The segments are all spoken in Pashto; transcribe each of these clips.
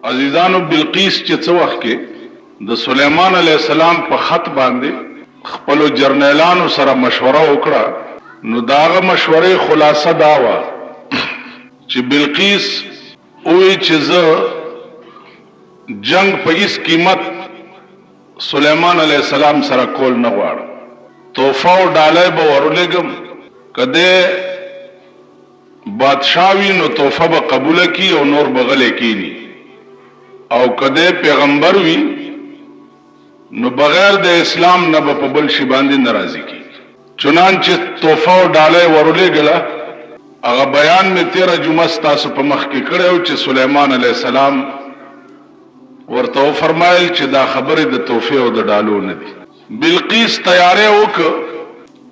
عزیزانو بلقیس چې څه وخت کې د سلیمان علیه السلام په خط باندې خپلو جرنیلانو سره مشوره وکړه، نو داغه مشورې خلاصه دا وه چې بلقیس وی چې زه جنگ په هیڅ قیمت سلیمان علیه السلام سره کول نه غواړم، تحفه او ډالۍ به ورولېږم، کده بادشاہ وي نو تحفه به قبوله کی او نور به غلی کینی، او کده پیغمبر وي نو بغیر د اسلام نه به په بل شي باندې ناراضي کی. چنانچه تحفه او ډالۍ ورولېږله. هغه بیان مې 13 جمعه ستاسو په مخ کې کړی چې سلیمان علیه السلام ورته فرمایل چې دا خبرې د تحفې او د ډالو نه دي. بلقیس تیاری وکړه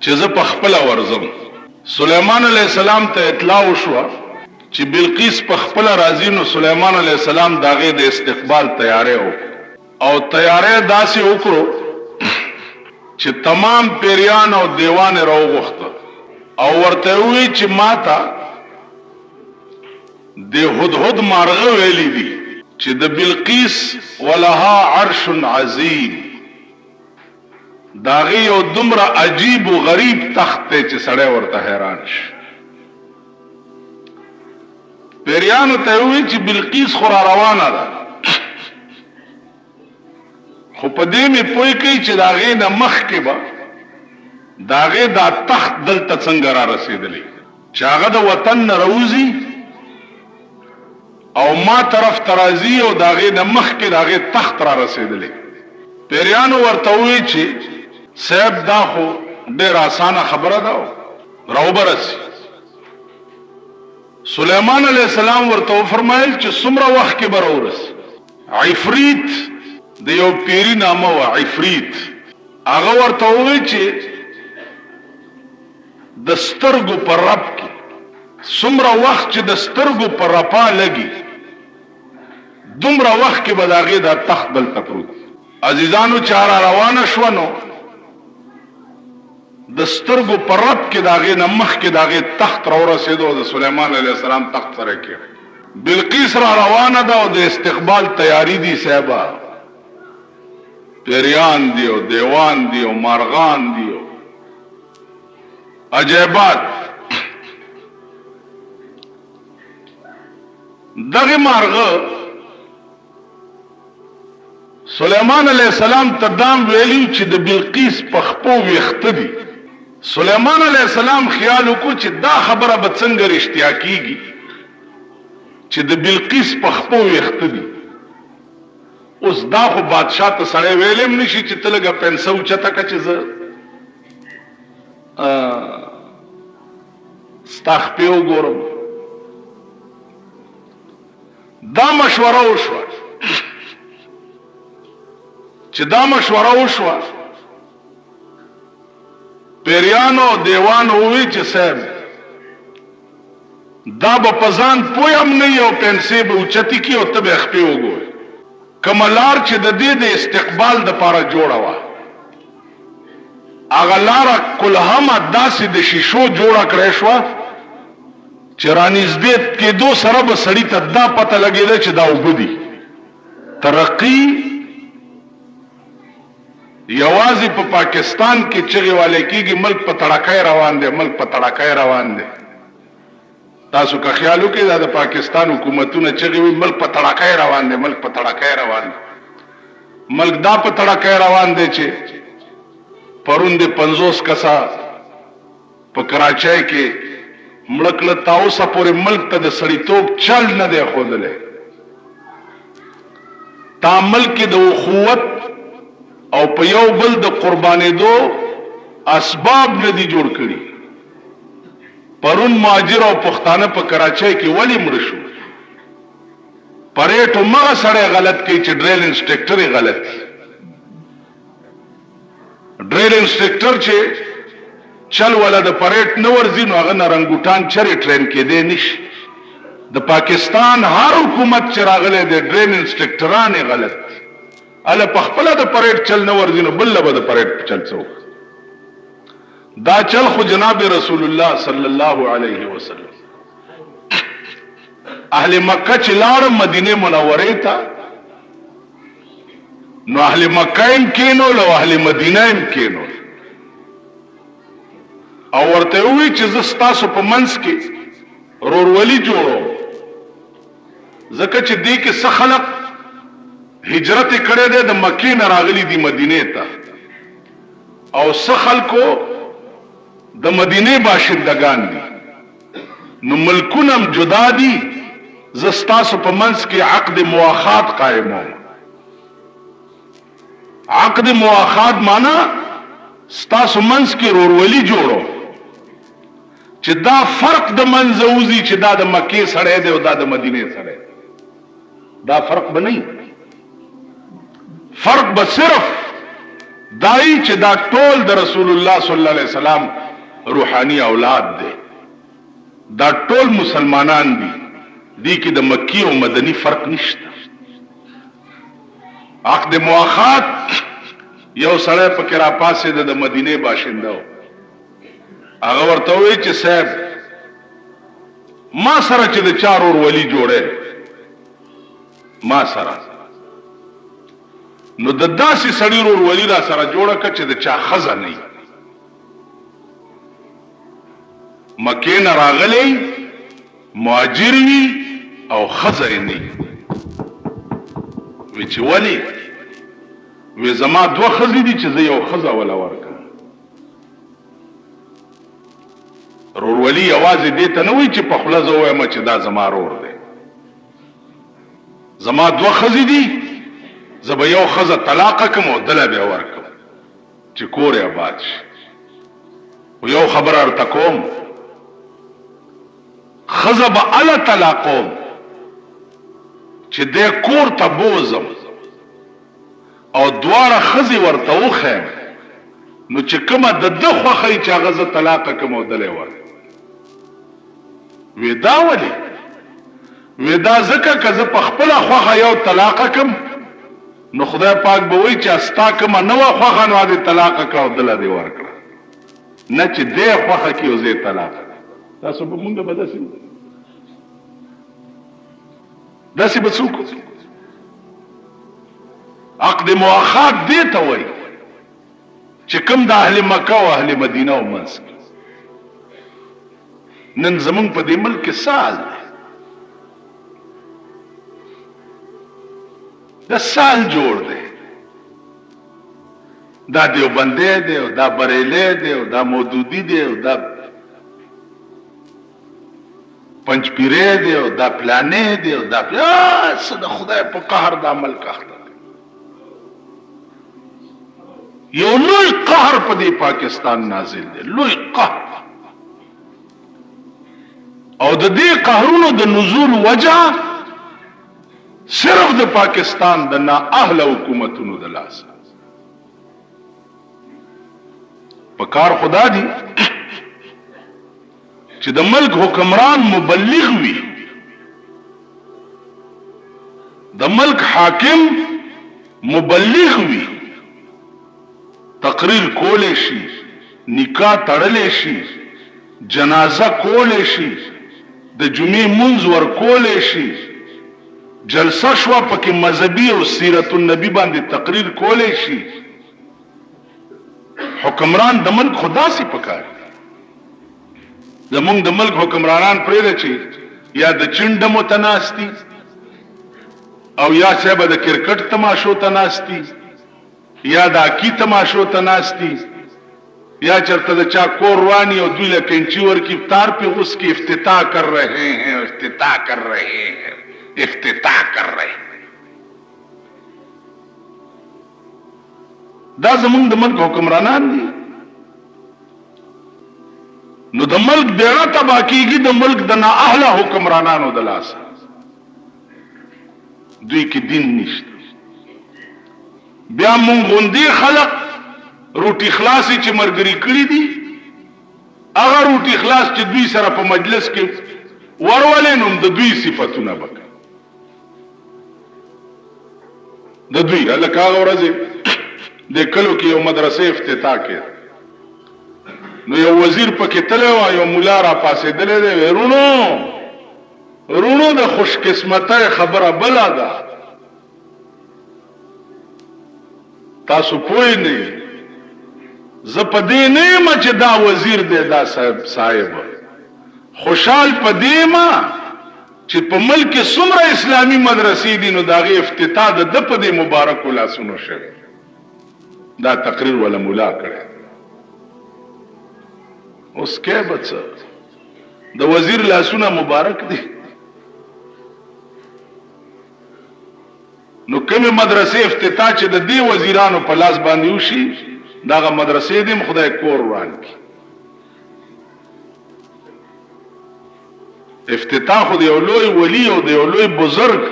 چې زه په خپله ورځم. سلیمان علیه السلام ته اطلاع وشوه چې بلقیس په خپله راځي، نو سلیمان علیه السلام د هغې د استقبال تیاری وکړه او تیاری داسې وکړو چې تمام پیریان او دیوان یې راوغوښته او ورته ووایي چې ما ته د هدهد مارغه ویلي دي چې د بلقیس ولها عرش عظیم، داغه یو دومره عجیب او غریب تخت دی چې سړی ورته حیران شي. پیریانو ته وایي چې بلقیس خو را روانه ده، خو په دې مې پوه کوي چې د هغې نه مخکې به د هغې دا تخت دلته څنګه را رسېدلی، چې هغه د وطن نه راوځي او ما طرف ته راځي او د هغې نه مخکې د هغې تخت را رسېدلی. پیریانو ورته ووایي چې صاحب دا خو ډېر اسانه خبره ده، راوبرسي. سلیمان علیه السلام ورته وفرمایل چې څومره وخت کې به راورسي. عفریت د یو پیری نامه و عفریت، هغه ورته ووایي چې د سترګو په رپ کې څومره وخت چې د سترګو په رپا لګي دومره وخت کې به د هغې دا تخت دلته پروت. عزیزانو چې را روانه شوه نو د سترګو په رپ کې د هغې نه مخکې د هغې تخت راورسېدو او د سلیمان علیه السلام تخت سره کېږي. بلقیس را روانه ده او د استقبال تیاری دي صاحبه، پیریان دی او دیوان دی او مارغان دی او عجیبات. دغه مارغه سلیمان علیه السلام ته دام ویلی چې د بلقیس په خپو ویښته دي. سلیمان علیه السلام خیال وکړو چې دا خبره به څنګه رښتیا کیږي چې د بلقیس په خپو ویښته دي. اوس دا خو بادشاہ ته سړی ویلی هم نشي چې ته لږه پنسه اوچته کړه چې زه ستا خپې وګورم. دا مشوره وشوه چې دا مشوره وشوه پیریانو دیوانو ووایي چې صاحب دا به په ځان پوی هم نه وي او پنسې به اوچتې کړي او ته به یې خپې وګورې. کومه لار چې د دې د استقبال دپاره جوړه وه هغه لاره کلهمه داسې د شیشو جوړه کړی شوه چې رانږدې کېدو سره به سړي ته دا پته لګېده چې دا اوبه دي. ترقي یوازې په پاکستان کې چغې والی کېږي ملک په تړکۍ روان دی، ملک په تړکۍ روان دی. تاسو که خیال وکړئ دا د پاکستان حکومتونه چغې وي ملک په تړکۍ روان دی، ملک په تړکۍ روان دی. ملک دا په تړکۍ روان دی چې پرون د 50 کسه په کراچۍ کې مړه کړه، تا اوسه پورې ملک ته د سړیتوب چل نه دی ښودلی. تا ملک کې د اخوت او په یو بل د قربانېدو اسباب نه دي جوړ کړي. پرون مهاجر او پښتانه په کراچۍ کې ولې مړه شو؟ پریټ همغه سړی غلط کوي چې ډریل انسټرکټر یې غلط دی. ډریل انسټرکټر چې چل ولا د پریټ نه ورځي نو هغه نرنګوټان چرې ټرین کېدی نشي. د پاکستان هر حکومت چې راغلی دی ډریل انسټرکټران یې غلط دي. هله په خپله د پریټ چل نه ورځي نو بل به د پریټ چل څه وکړي؟ دا چل خو جناب رسول الله صلی الله علیه وسلم اهل مکه چې لاړ مدینه منوره ته نو اهل مکه هم کینول او اهل مدینه هم کینول او ورته وی چې زستاسو په منځ کې رورولي جوړو ځکه چې دې کې څه خلق هجرت کړي دي د مکې نه راغلي دي مدینه ته او څه خلکو د مدینه باشندگان دي نو ملکونه جدا دي زستاسو په منځ کې عقد مواخات قائمو عقد مواخات معنا ستاسو منځ کې رورولي جوړو چې دا فرق د منځوزي چې دا د مکې سره دی او دا د مدینه سره دا فرق بنئ فرق به صرف دای چې دا ټول د رسول الله صلی الله علیه وسلم روحانی اولاد دي دا ټول مسلمانان دي دي کې د مکی او مدنی فرق نشته عقد مواخات یو سره پکې را پاسې د مدینه باشنده هغه ورته وی چې صاحب ما سره چې د چار اور ولی جوړه ما سره نو د داسې سړی اور ولی را سره جوړه ک چې د چا خزه نه مکې نه راغلی مهاجر وي او خزه نه وی چې ولی وی زما دوه خزې دي چې زه یو خزه ولا ورکم رورولي یوازې دې ته نه وی چې په خوله زه وایم چې دا زما رور دی زما دوه خزې دي زه به یو خزه طلاق کم او دله بیا ورکم چې کور یې آباد شي یو خبره ورته کوم خزه به اله طلاقوم چې دې کور ته بوزم او دواړه خزې ورته وخیم نو چې کومه د ده خوښی چې هغه زه طلاق کم او دله ورکم ودا ولی ودا ځکه که زه په خپله خوښه یو طلاق کم نو خدای پاک به وایي چې ستا کومه نه وه خوښه نو دې طلاق کړه او دله دې ورکړه نه چې دې خوښه کړي او زه یې طلاق کړه تاسو به مونږ به داسې به څوک عقد مواخات دې ته وایي چې کوم د اهل مکه او اهل مدینه او منځ نن زمونږ په دې ملک کې سال دی دا سال جوړ دی دا دیوبندی دی او دا بریلی دی او دا مودودی دی او دا پنجپیری دی او دا پلانې دی او دا څه د خدای په قهر دا ملک اخته یو لوی قهر په دې پاکستان نازل دی لوی قهر او د دې قهرونو د نزول وجه صرف د پاکستان د نااهله حکومتونو د لاس په کار خدا دی چې د ملک حکمران مبلغ وي د ملک حاکم مبلغ وي تقریر کولې شي نکاح تړلې شي جنازه کولې شي د جمعې منځ ور کولې شي جلسه شو پکې مذهبي او سیرت النبی باندې تقریر کولې شي حکمران د ملک خدا سي پکار زمونږ د ملک حکمرانان پرې چې یا د چنډ متناستی او یا صاحب د کرکټ تماشو تناستی یا د اکی تماشو تناستی یا چرته د چا کور روانی او دوی له کنچی ور کی افطار پہ اس کی افتتاح کر رہے ہیں افتتاح کر رہے ہیں افتتاح کر رہے ہیں دا زمونږ د ملک حکمرانان دي نو د ملک بیړه تبا کیږي د ملک د نااهله حکمرانانو د لاس دوی کې دین نشته بیا مونږ غوندي خلق روټي خلاصي چې مرګري کړی دي هغه روټي خلاص چې دوی سره په مجلس کې ورولینم د دوی صفاتونه وک د دوی الکه ورځي د کلو کې یو مدرسې افتتاح کړ نو یو وزیر پکې تلو یو مولا را پاسې دلې ورونو رونو د خوشقسمتۍ خبره بله ده. تاسو پوه نه زه په دې نه یم چې دا وزیر دی دا صاحب خوشحال په دې ما چې په ملک څومره اسلامي مدرسې دي نو د هغې افتتاح د ده په دې مبارکو لاسونو شوی. دا تقریر ولا ملا کړی. اوس کې به څه د وزیر لاسونه مبارک دي. نو کومې مدرسې افتتاح چې د دې وزیرانو په لاس باندې وشي دغه مدرسې دې هم خدای کور وران کړي. افتتاح خو د یو لوی ولی او د یو لوی بزرگ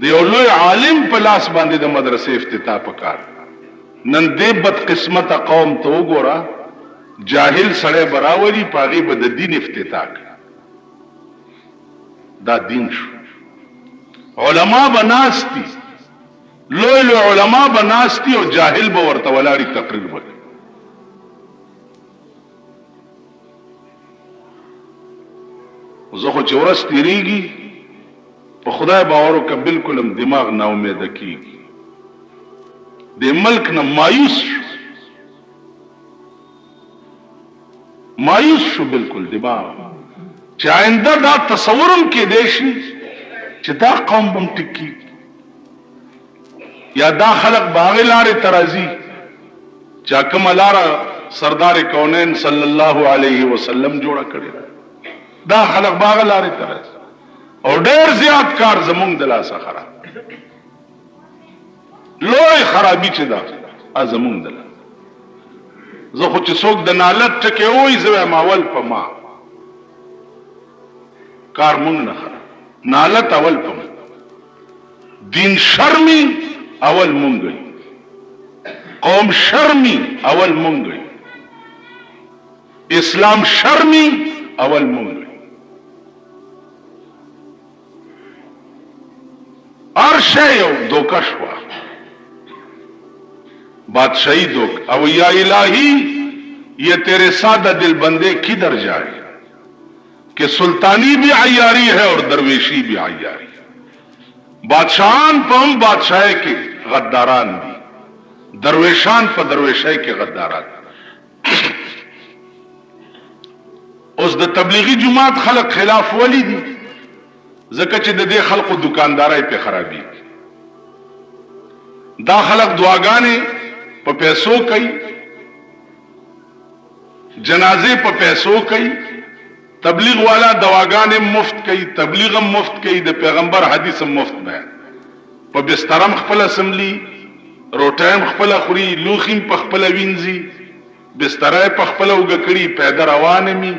د یو لوی عالم په لاس باندې د مدرسې افتتاح پکار. نن دې بدقسمته قوم ته وګوره جاهل سړی براولي په هغې به د دین افتتاح کړي. دا دین شو. علما به ناست دي لوی لوی علما به ناست دي او جاهل به ورته ولاړي تقریر وکړي. زه خو چې ورځ تېرېږي په خدای باور وکړه بلکل هم دماغ ناامیده کېږي. د ملک نه مایوس شو بلکل دماغ چې آینده دا تصور هم کېدی شي چې دا قوم به هم ټیک کېږي یا دا خلق به هغې لارې ته راځي چې کومه لاره سردار کونین صلی الله علیه وسلم جوړه کړې ده. دا خلق به هغه لارې ته راځي او ډېر زیات کار زمونږ د لاسه خراب لوی خرابي چې ده زمونږ د لاسه. زه خو چې څوک د نالت ټکې وایي زه وایم اول په ما کار مونږ نه خراب. نالت اول په ما دین شرمی اول مونږ گئی قوم شرمی اول مونږ گئی اسلام شرمی اول مونږ گئی. ہر شے یو دوکه شوه بادشاہی دوک او یا الہی یہ تیرے سادہ دل بندے کدھر جائے کہ سلطانی بھی عیاری ہے اور درویشی بھی عیاری ہے. بادشاہان پہ ہم بادشاہ کے غداران بھی درویشان پہ درویشہ کے غداران. اس د تبلیغی جماعت خلق خلاف ولی دی ځکه چې د دې خلقو دکاندارۍ په خرابي. دا خلق دعاګانې په پیسو کوي جنازې په پیسو کوي تبلیغ والا دواګانې مفت کوي تبلیغ هم مفت کوي د پیغمبر حدیث هم مفت بیان. په بسترم خپل اسمبلی روټایم خپل خوري لوخیم په خپل وینځي بسترای په خپل وګ کړي پیدا روان می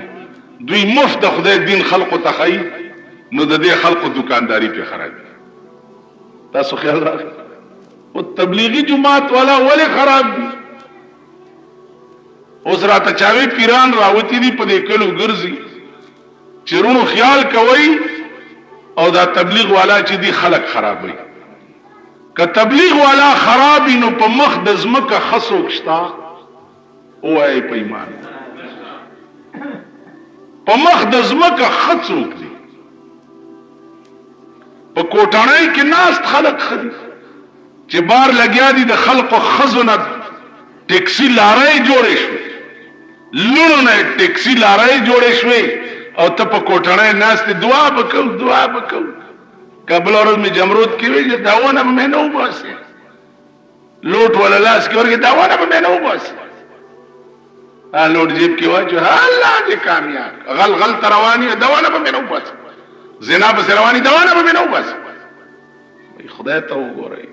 دوی مفت د خدای دین خلقو ته خي نو د دې خلقو دکانداری په خرابي. تاسو خیال راغی او تبلیغی جماعت والا ولې خراب دي. اوس راته چاوي پیران راوتی دي په دې کلو ګرځي چیرونو خیال کوي او دا تبلیغ والا چې دی خلق خرابوي. که تبلیغ والا خرابي نو په مخ د ځمکه خسوک شتا وای په ایمان په مخ د ځمکه خڅوک دي. په کوټانۍ کې ناست خلق خدي چې بار لګیا دي د خلقو خزونه ټیکسي لارۍ جوړې شوې لونو نه ټیکسي لارۍ جوړې شوې او ته په کوټانۍ ناست دعا وکړو قبل ورځ می جمرود کې وی چې داونه مې نه وباسي لوټ ولا لاس کې ورګه داونه مې نه وباسي لوټ جیب کې واچو الله دې کامیاب غل تروانی داونه مې نه وباسي زنا په رواني داونه مې نه وباسي. خدای ته وګورئ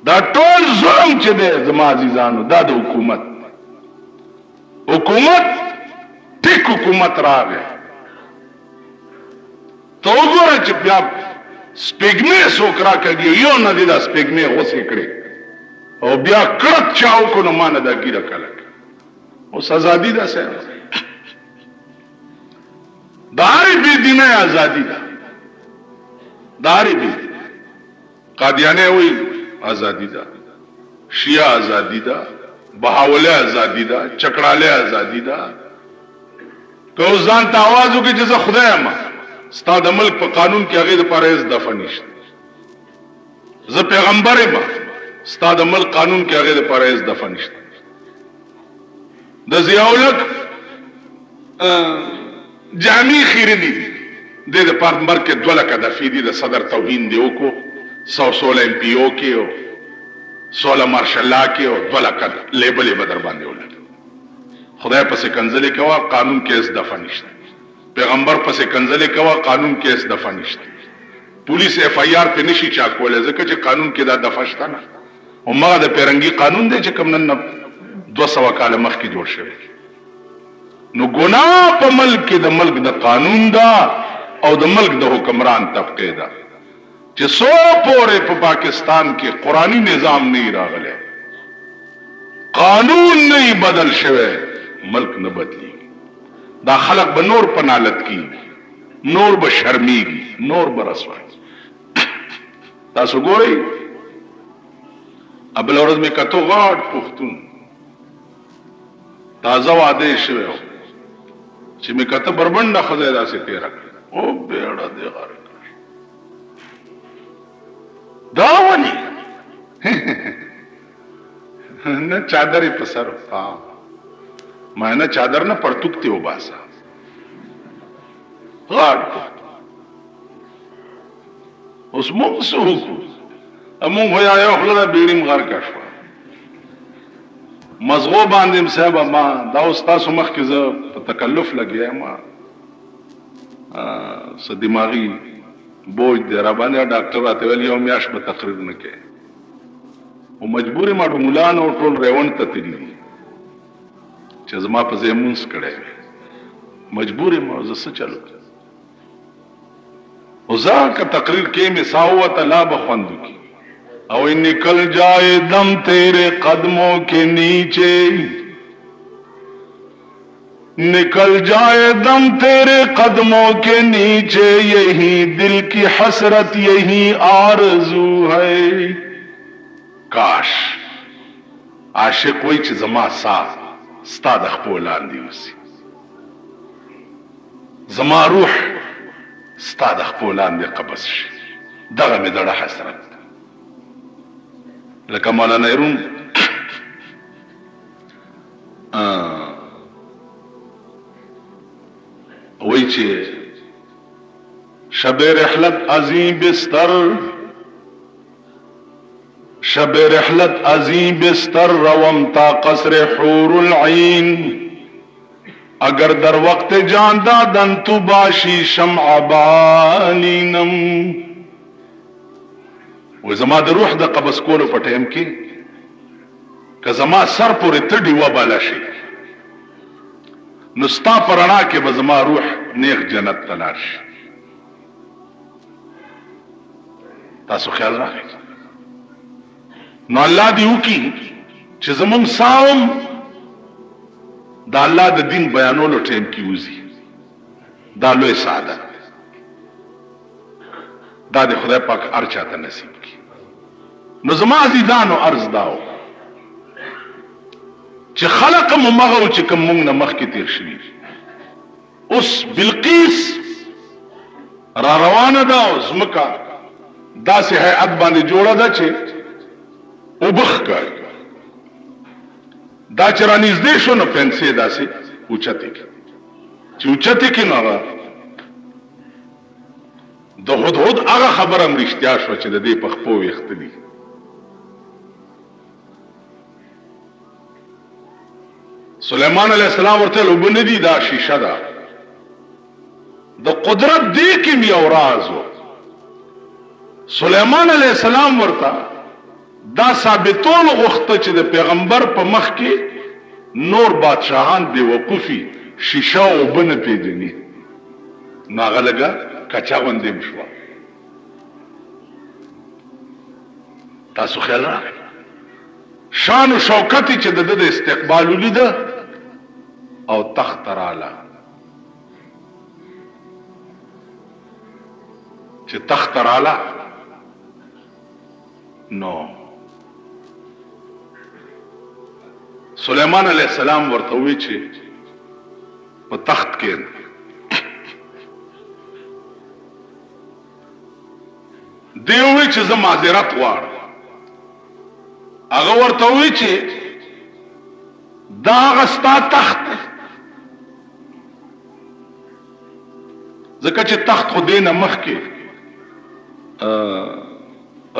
دا ټول ظلم چې دی زما عزیزانو دا د حکومت ټیک حکومت راغی. ته وګوره چې بیا سپېږمې څوک راکږي یو نه دی دا سپېږمې غوڅې کړې او بیا کړک چاو کو نو ما نه دا ګیره کلک اوس ازادي ده صاحب داری بی دینه ازادي ده داری بی قادیانه وی ازادي ده شیعه ازادي ده بهاوله ازادي ده چکړاله ازادي ده که اوس ځان ته आवाज وکړي چې زه خدای یم ستا د ملک په قانون کې هغې دپاره هېڅ دفعه نشته زه پیغمبر یم ستا د ملک قانون کې هغې دپاره هېڅ دفعه نشته د ضیاءالحق جامې خیرنې دي دې دپاره مرګ کې 2 لکه دفعې دي د صدر توهین دې وکړو 116 MPO کې او 16 مارشالله کې او 2 لکه لیبل یې به در باندې ولګي خدای پسې کنځلې کوه قانون کې هېڅ دفعه نشته پیغمبر پسې کنځلې کوه قانون کې هېڅ دفعه نشته پولیس FIR پې نشي چا کولی ځکه چې قانون کې دا دفعه شته نه هماغه د پیرنګي قانون دی چې کوم نن 200 کاله مخکې جوړ شوی نو ګناه په ملک کې د ملک د قانون دا او د ملک د حکمران طبقه دا چې سو پورې په پاکستان کې قرآنی نظام نه راغلی قانون نه بدل شوی ملک نه بدلی دا خلق به نور په نالت کی نور به شرمیږي نور به رسوای تاسو ګورئ ابل ورځ مې کتو غاټ پښتون تازه واده شوی چې مې کته بربنده خدای داسې تیره کړ او بیړه دې غره کړ دا ونی نه چادر په سر ما نه چادر نه پرتوک ته وباسا غاټ اوس موږ څه وکړو موږ ویا یو خلک بیړیم غر کښو مزغو باندې صاحب ما دا اوس تاسو مخ کې زه په تکلف لګیا ما س دماغي بوج دی را باندې ډاکټر راته ویل یو میاش به تقریر نه کوي او مجبورې ما مولا نو ټول ریون ته تللی چې زما په ځای مونځ کړی مجبورې ما زه څه چلو او ځکه تقریر کې مې ساوت لا بخوندو کی او نکل جائے دم تیرے قدموں کے نیچے نکل جائے دم تیرے قدموں کے نیچے یہی دل کی حسرت یہی آرزو ہے کاش عاشق وای چې زما سا ستا د خپل لاندې اوسي زما روح ستا د خپل لاندې قبض شي دغه مې دړه حسرت لکه مولانا ایرون وای چې شب رحلت عظیم بستر شب رحلت عظیم بستر روم تا قصر حور العین اگر در وقت جان دادن تو باشی شمع بالینم و زما د روح د قبض کولو په ټیم کې که زما سر پورې تډي وباله شي نو ستا په رڼا کې به زما روح نیغ جنت ته لاړ شي تاسو خیال راغی نو الله دې وکړي چې زموږ ساوم د الله د دین بیانولو ټیم کې وځي دا لوی سعادت دا د خدای پاک هر چاته نصیب کړي نو زما عزیزانو عرض داو چې خلق مغو چې کوم موږ نه مخکې تیر شوي اوس بلقیس را روانه ده او ځمکه داسې هیئت باندې جوړه ده چې اوبه ښکاري دا چې رانږدې شو نو پنسې داسې اوچتې کړي چې اوچتې کړي نو هغه د هدهد هغه خبره هم رښتیا شوه چې د دې په خپو ویښته دي سلیمان علیہ السلام ورته اوبه نه دي دا شیشه ده د قدرت دې کې مې یو راز و سلیمان علیہ السلام ورته دا ثابتول غوښته چې د پیغمبر په مخ کې نور بادشاهان بې وقوفي شیشه اوبه نه پېژني نو هغه لږه کچا غوندې م شوه تاسو خیال راغی شان و شوکت چې د ده د استقبال ولیده او تخت راله چې تخت راله نو سلیمان علیہ السلام ورته وی چې په تخت کې دیوی چې زه معذرت غواړم. هغه ورته وی چې دا هغه ستا تخت دی، ځکه چې تخت خو دې نه مخکې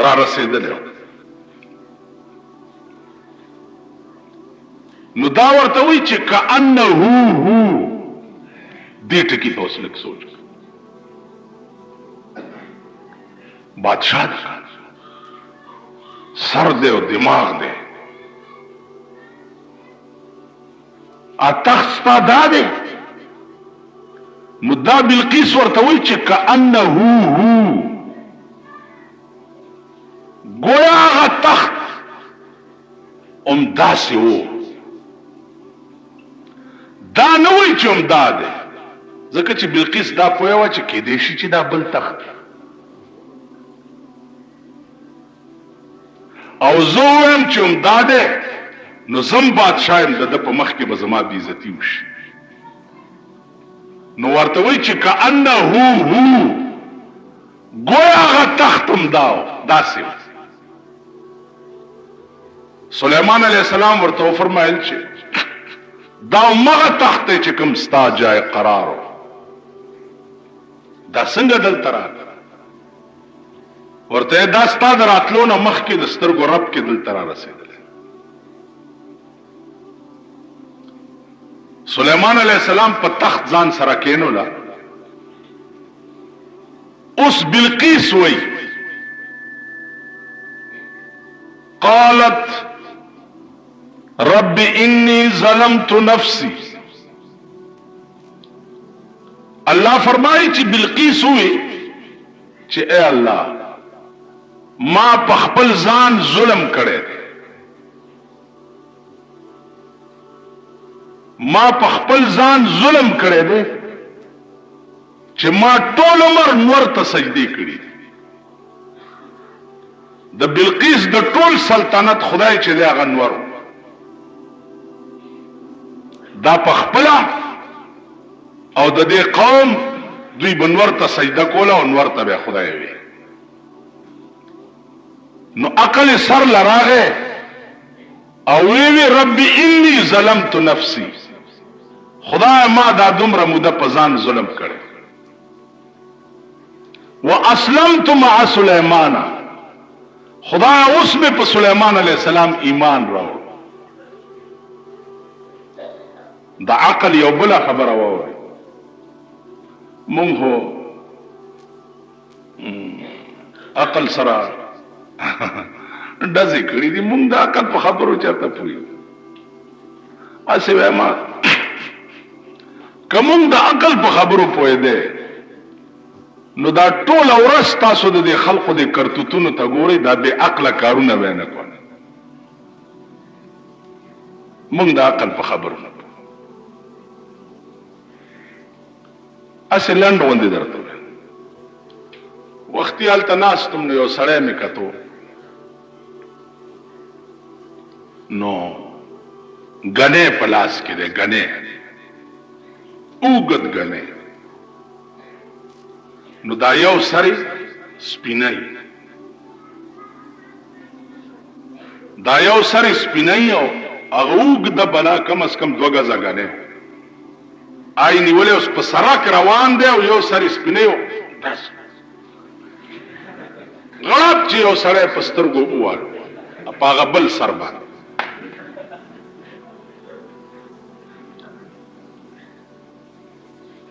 را رسېدلی. نو دا ورته وی چې کأنه هو دې ټکي ته اوس لږ سوچ. بادشاہ دی، سر دے او دماغ دے، تخت ستا دا دے. نو دا بلقیس ورته وی چې کأنه هو گویا هغه تخت داسې وو. دا نه وی چې دا دی، ځکه چې بلقیس دا پوهه وه چې کیدای شي چې دا بل تخت او زه ویم چې دا دی، نو زم بادشاه یم، د ده په مخ کې به زما بې عزتي وشي. نو ورته وی چې کأنه هو گویا هغه تخت هم دا و، داسې و. سلیمان علیہ السلام ورته وفرمایل چې دا مغه تخت چې کوم ستا جای قرار و، دا څنګه دلته راغلی؟ ورته دا ستا د راتلو نه مخکې د سترګو رب کې دلته را رسېدلی. سلیمان علیہ السلام په تخت ځان سره کېنوله. اوس بلقیس وی قالت رب انی ظلمت نفسی. اللہ فرمائی چې بلقیس ہوئی چې اے اللہ ما په خپل ځان ظلم کړی دی، ما په خپل ځان ظلم کړی دی چې ما ټول عمر نور ته سجدې کړي. د بلقیس د ټول سلطنت خدای چې دی هغه نور دا په خپله او د دې قوم دوی به نور ته سجده کوله او نور ته به خدای وي. نو عقل سر لراغه او وی رب انی ظلمت نفسی، خدای ما دا دومره موده په ځان ظلم کړی. واسلمت مع سلیمان، خدای اوس مې په سلیمان علیہ السلام ایمان راوړ. دا عقل یو بله خبره ووایي. مونږ هو عقل سره ډزې کړي دي، مونږ د عقل په خبرو چېرته پوهېږو. هسې وایم که مونږ د عقل په خبرو پوهېدی نو دا ټوله ورځ تاسو د دې خلقو د کرتوتونو ته ګورئ، دا بې عقله کارونه به یې نه کول. مونږ د عقل په خبرو نه پوهېږو. هسې لنډ غوندې درته ووایم. وختي هلته ناستم نو یو سړی مې کتو، نو ګنی په لاس کې دی، ګنی اوږد ګنی. نو دا یو سری سپینی، دا یو سری سپینی او هغه اوږده بلا کم از کم 2 ګزه ګنی آی نیولې اوس په سړک روان دی او یو سری سپینی او داسې غړپ چې یو سړی په سترګو ووالو په هغه بل سر باندې.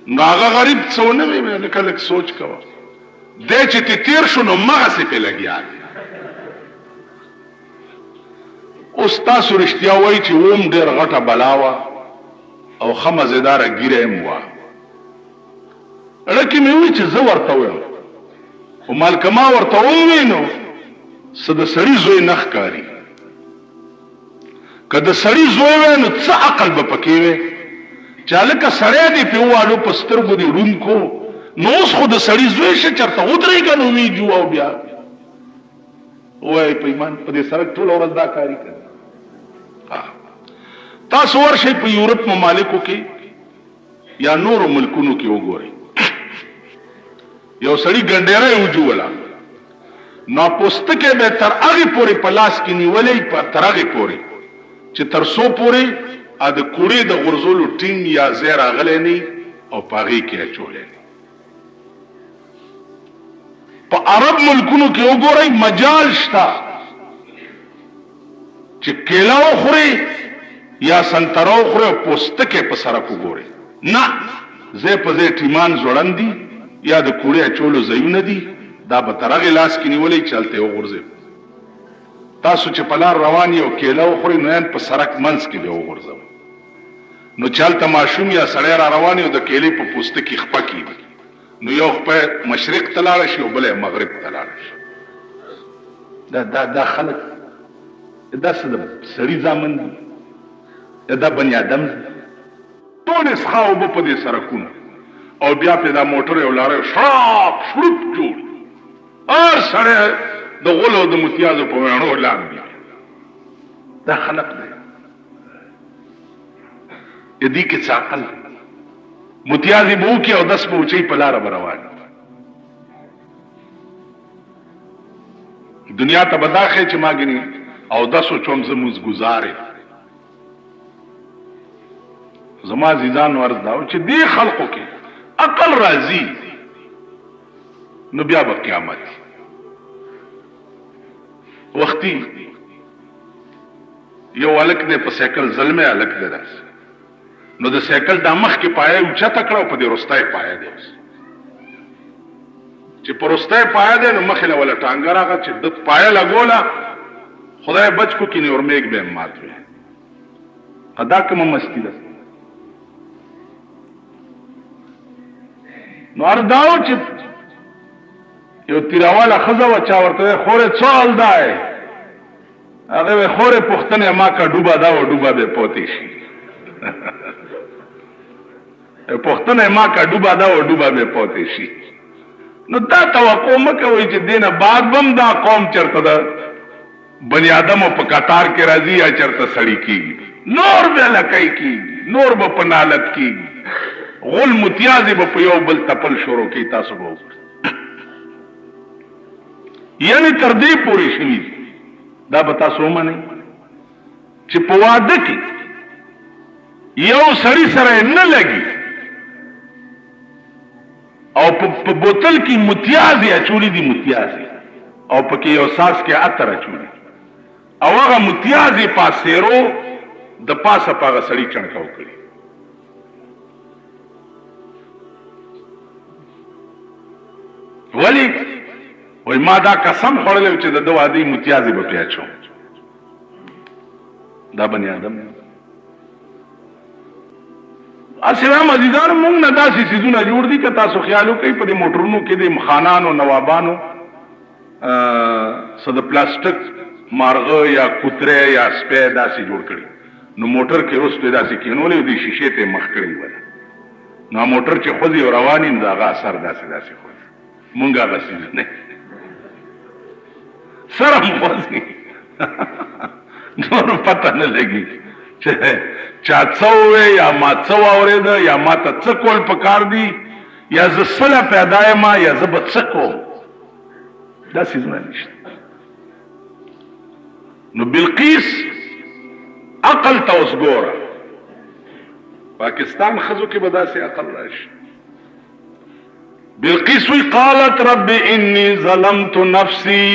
نو هغه غریب څه ونه وی، لکه لږ سوچ کوه دی چې تی تیر شو نو مغسې پې لګیا دی. اوس تاسو رښتیا وایي چې اوم ډېر غټه بلا وه او ښه مزېداره ږیره هم وه. اړه کې مې ووایي چې زه ورته ویم، خو مالکه ما ورته ووایي نو څه د سړي زوی نه ښکاري. که د سړي زوی وی نو څه عقل به پکې وی چې هلکه سړی دې پې ووالو په سترګو دې ړوند کو، نو اوس خو د سړي زوی شه چېرته ودرېږه نو ویجو او بیا ووایي په ایمان په دې سړک ټوله ورځ دا کاري کوي. تاسو ورشئ په یورپ ممالکو کې یا نورو ملکونو کې وګورئ یو سړی ګنډېره وجوله نو پوستکې به تر هغې پورې په لاس کې نیولې تر هغې پورې چې تر څو پورې د کوړې د غورځولو ټینګ یا ځای راغلی نه او په هغې کې اچولی په عرب ملکونو کې وګورئ مجال شته چې کیله وخورئ یا سنتره وخورئ او پوستکې په سرک وګورئ نه ځای په ځای ټیمان ځوړند دي یا د کوړې اچولو ځایونه دي دا به تر هغې لاس کې نیولی چې هلته یې وغورځوئ تاسو چې په لار روان یې او کیله وخورئ نو یان په سرک منځ کې به وغورځوئ نو چې هلته ماشوم یا سړی را روان یې او د کیلې په پوستکي خپه کېږي نو یو خپه مشرق ته لاړه شي او بله مغرب ته لاړه شي دا خلک دا څه د سړي زامن دي دا بني آدم دي ټول څښا اوبه په دې سرکونه او بیا پې دا موټر یو لاره شراپ شروپ جوړ هر سړی د غلو او د متیازو په ویڼو لاندې دا خلق دی دې کې څه عقل متیازې به وکړي او دس به اوچوي په لاره به روان دنیا ته به دا ښیي چې ما ګنې او دس وچوم زه مزګزار یم زما عزیزانو عرض دا و چې دې خلقو کې عقل راځي نو بیا به قیامت وختي یو هلک دی په سایکل زلمی هلک دی داسې نو د سایکل دا مخکې پایه اوچته کړه او په دې وروستی پایه دی اوس چې په وروستی پایه دی نو مخې له وله ټانګه راغله چې ده پایه لګوله خدای بچ کو کینې ورمیږ به یې مات وی دا کومه مستي ده نو ارداو چې یو تیراواله ښځه وه چا ورته وی خورې څه حال دی هغې وی خورې پوښتنې ما که ډوبه ده و ډوبه به پوتې شي پوښتنه ما که ډوبه ده و ډوبه به پوتې شي نو دا توقع مه کوئ چې دې نه بعد به هم دا قوم چېرته د بني آدمو په قطار کې راځي یا چېرته سړي کېږي نور به لکۍ کېږي نور به په نالت کېږي غل متیازې به په یو بل تپل شروع کوي تاسو به وکړئ یعنې تر دې پورې شوي دا به تاسو ومنئ چې په واده کې یو سړي سره یې نه لګي او په بوتل کې متیازې اچولي دي متیازې او پکې یو ساس کې عطر اچولي او هغه متیازې پاسېرو د پاسه په هغه سړي چڼکاو کړي ولې وایي ما دا قسم خوړلی چې د ده واده متیازې به پرې اچوم دا بني آدم اسلام عزیزانو مونږ نه داسې څیزونه جوړ دي که تاسو خیال وکئ په دې موټرونو کې د خانانو نوابانو څه د پلاستیک مارغه یا کوتره یا سپی داسې جوړ کړي نو موټر کې وروسته یې داسې کېنولی او دې شیشې ته یې مخ کړی وله نو موټر چې خوځي او روان وي نو د هغه اثر داسې خوځي مونږ هغه څیز نه سره م خوځي نور پته نه لګي چې چا څه ووی یا ما څه واورېده یا ما ته څه کول پکار دي یا زه سله پیدا یم یا زه به څه کوم دا څیزونه نشته نو بلقیس عقل ته اوس ګوره پاکستان ښځو کې به داسې عقل راشي بلقیس وی قالت رب انی ظلمت نفسی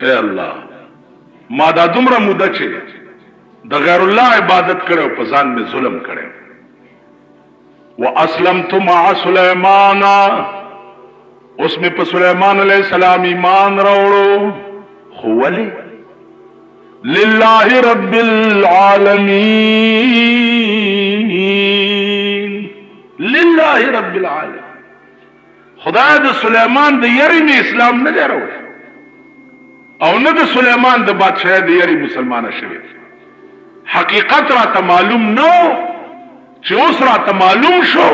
اے الله ما دا دومره موده چې د غیر الله عبادت کړو په ځان مې ظلم کړو واسلمت مع سليمان اوس مې په سليمان عليه السلام ایمان راوړو خو ولې لله رب العالمین لله رب العالمین خدای د سليمان د یری مې اسلام نه راوړ او نه د سليمان د بادشاہ د یری مسلمانه شوی حقیقت را ته معلوم نو چې اوس را ته معلوم شو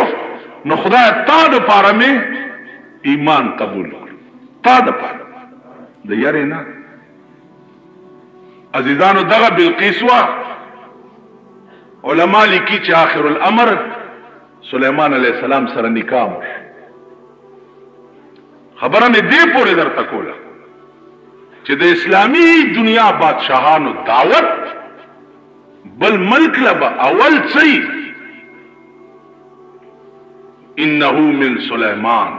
نو خدای تا د پاره مې ایمان قبول کړ تا د پاره د یری نه عزیزانو دغه بلقیس وا علما لیکي چې آخر الامر سلیمان علیہ السلام سره نکاح وشو. خبره مې دې پورې درته کوله چې د اسلامي دنیا بادشاهانو دعوت بل ملک لبا اول صحیح انه من سلیمان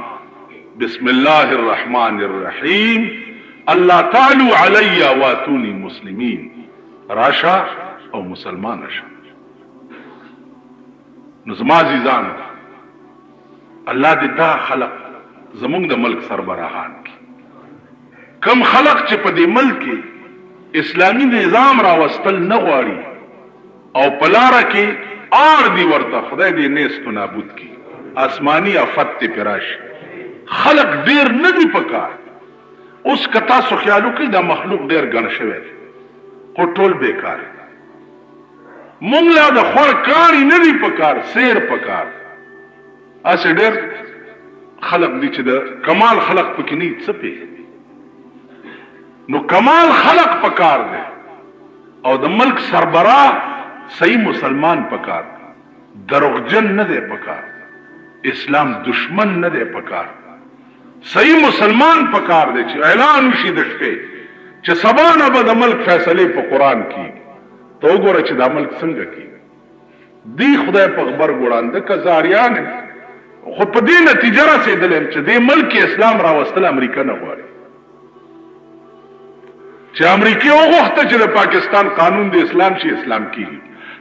بسم الله الرحمن الرحیم الله تعالی علی واتونی مسلمین، راشا او مسلمان شا. نو زما عزیزان الله دې دا خلق زمونږ د ملک سربراهان کی کم خلق چې په دې ملک کې اسلامی نظام راوستل نه غواړي او پلاره کې آر دی ورته خدای دې نیست و نابود کی آسمانی آفت ته پراش خلق ډیر نه دی پکار. اوس کتا سو خیالو کې دا مخلوق ډیر ګڼ شوی خو ټول بیکار. مونږ لا د خور کاری نه دی پکار، سیر پکار. اسه ډیر خلق دی چې د کمال خلق پکې نه څه پی نو کمال خلق پکار دی او د ملک سربراه صحیح مسلمان پکار، دروغجن نه دی پکار، اسلام دشمن نه دی پکار، صحیح مسلمان پکار دی چې اعلان وشي د شپې چې سبا نه به د ملک فیصله په قران کې تو وګوره چې دا ملک څنګه کی دی خدای په خبر ګوړاند کزاریان خو په دې نتیجه رسیدل چې دې ملک اسلام راوستل امریکا نه غواړي چې امریکا وغوښته چې د پاکستان قانون د اسلام شي اسلام کیږي.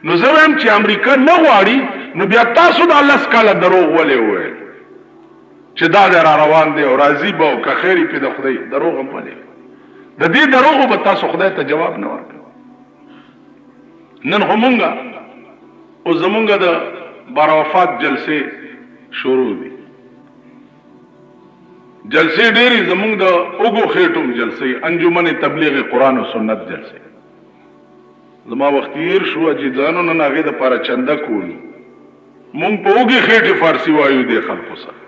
نو زه وایم چې امریکا نه غواړي نو بیا تاسو د الله سکاله دروغ ولې وویل چې دا را روان دی او راضي به او که خیرې په د خدای دروغ هم ولې د دې دروغ به تاسو خدای ته جواب نه ورکړئ. نن همونګه او زمونګه د باروفات جلسه شروع دي. جلسه ډېری زمونږ د اوګو خېټوم جلسه انجمن تبلیغ قرآن او سنت جلسه زما وخت تیر شو چې ځانو نه هغه د پاره چنده کول مونږ په اوګي خېټه فارسی وایو د خلکو سره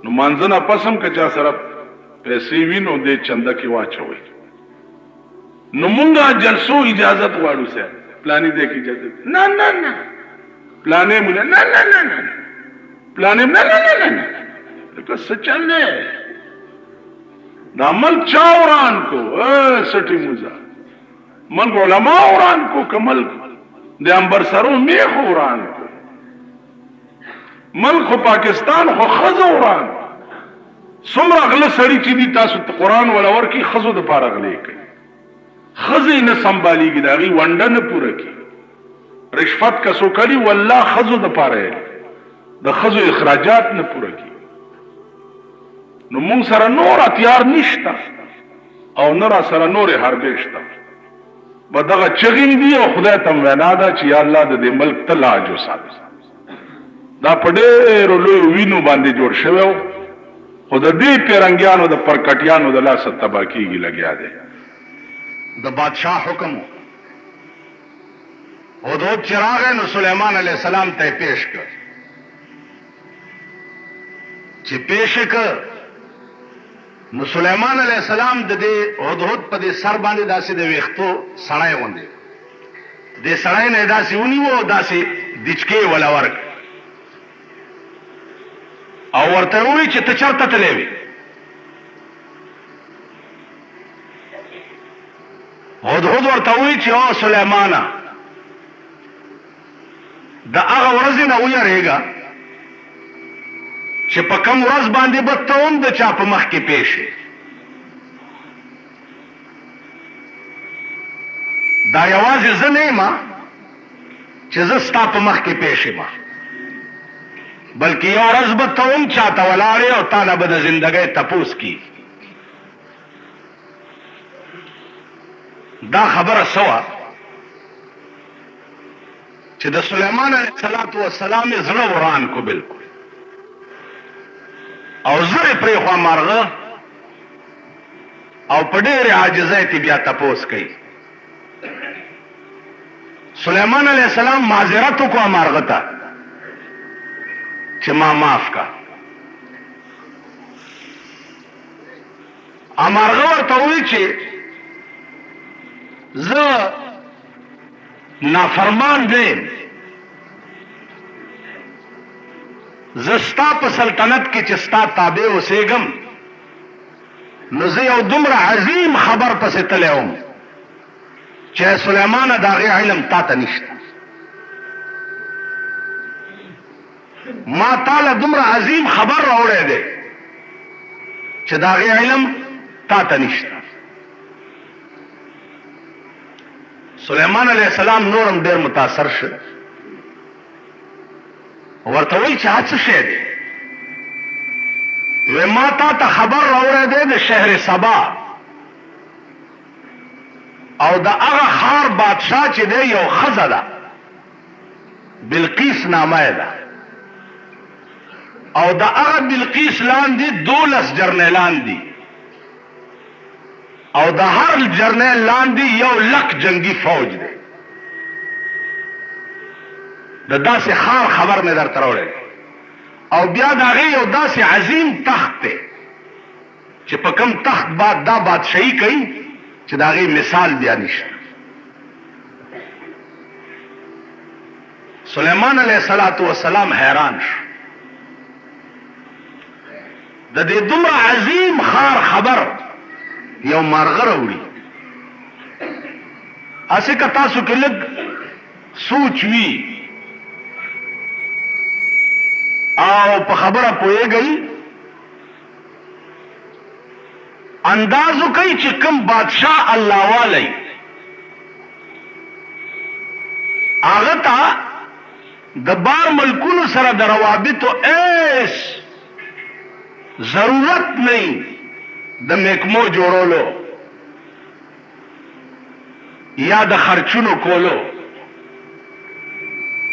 نو مانځنه پسم کچا سره پیسې وینو د چنده کې واچوي نو مونږه جلسو اجازه غواړو سره پلانې دې کې اجازه نه نه نه پلانې مولا نه نه نه نه پلانې نه نه نه نه لکه څه چلې دا ملک چا وران کو سټي موزه ملک علماء وران کو کمل د انبر سرو میخ وران کو ملک پاکستان خو خزو وران څومره غله سړی چې دي تاسو قرآن ولور کې خزو د پاره غلې کوي خزې نه سنباليږي دا غي ونده نه پوره کی رشوت کسو کړي والله خزو د پاره د خزو اخراجات نه پوره کی نو مون سره نور اتیار نشته او نور سره نور حربې شته بدغه چغین دی او خدای ته وینا ده چې یا الله د دې ملک ته لاج وسات دا پډېرو لوی وینو باندې جوړ شوی خو د دې پیرنګیانو د پرکټیانو د لاس تباکیږي لګیا دی. د بادشاہ حکم او د چراغ نو سلیمان علیہ السلام ته پیش کړ چې پیش کړ نو سلیمان علیہ السلام د دې هدهد په دې سر باندې داسې د ویختو سړای غوندې د سړای نه داسې ونیو داسې دچکې ولا ورک او ورته وی چې ته چرته تلې وی هدهد ورته وی چې او سلیمانه د هغه ورځې نه ویریږه چې په کوم ورځ باندې به ته هم د چا په مخ کې پیښ شې دا یوازې زه نه یم چې زه ستا په مخ کې پیښ یم بلکې یو ورځ به ته هم چاته ولاړې او تا نه به د زندګۍ تپوس کی. دا خبره سوه چې د سلیمان علیه السلام زړه وران کو بالکل او زره پرې خوا مارغه او په ډېرې عاجزۍ کې بیا تپوس کوي. سلیمان علیه السلام معذرت وکړه مارغه ته چې ما معاف کا. مارغه ورته وایي چې زه نافرمان دیم زستا په سلطنت کې چې ستا تابع اوسېږم نو زه یو دومره عظیم خبر پسې تللی وم چې سلیمانه د هغې علم تا ته نشته. ما تاله دومره عظیم خبر راوړی دی چې د هغې علم تا ته نشته. سلیمان علیه السلام نورم ډېر متاثر شو، ورته وایي چې څه شی دی؟ وی ما تا ته خبر راوړی دی د شهر سبا او د هغه ښار بادشاه چې دی یو ښځه ده، بلقیس نامه یې ده، او د هغه بلقیس لاندې 12 جرنیلان دي او د هر جرنیل لاندې 1,00,000 جنگي فوج دی. د داسې ښار خبر مې درته راوړی او بیا د هغې یو داسې عظیم تخت دی چې په کوم تخت بعد دا بادشاهي کوي چې د هغې مثال بیا نشته. سلیمان علیه السلام حیران شو، د دې دومره عظیم ښار خبر یو مارغه راوړي. هسې که تاسو کې لږ سوچ وي او په خبره پوهېږئ، اندازو کوي چې کوم بادشاه الله والی هغه ته د بار ملکونو سره د روابطو ایس ضرورت نه د محکمو جوړولو یا د خرچونو کولو.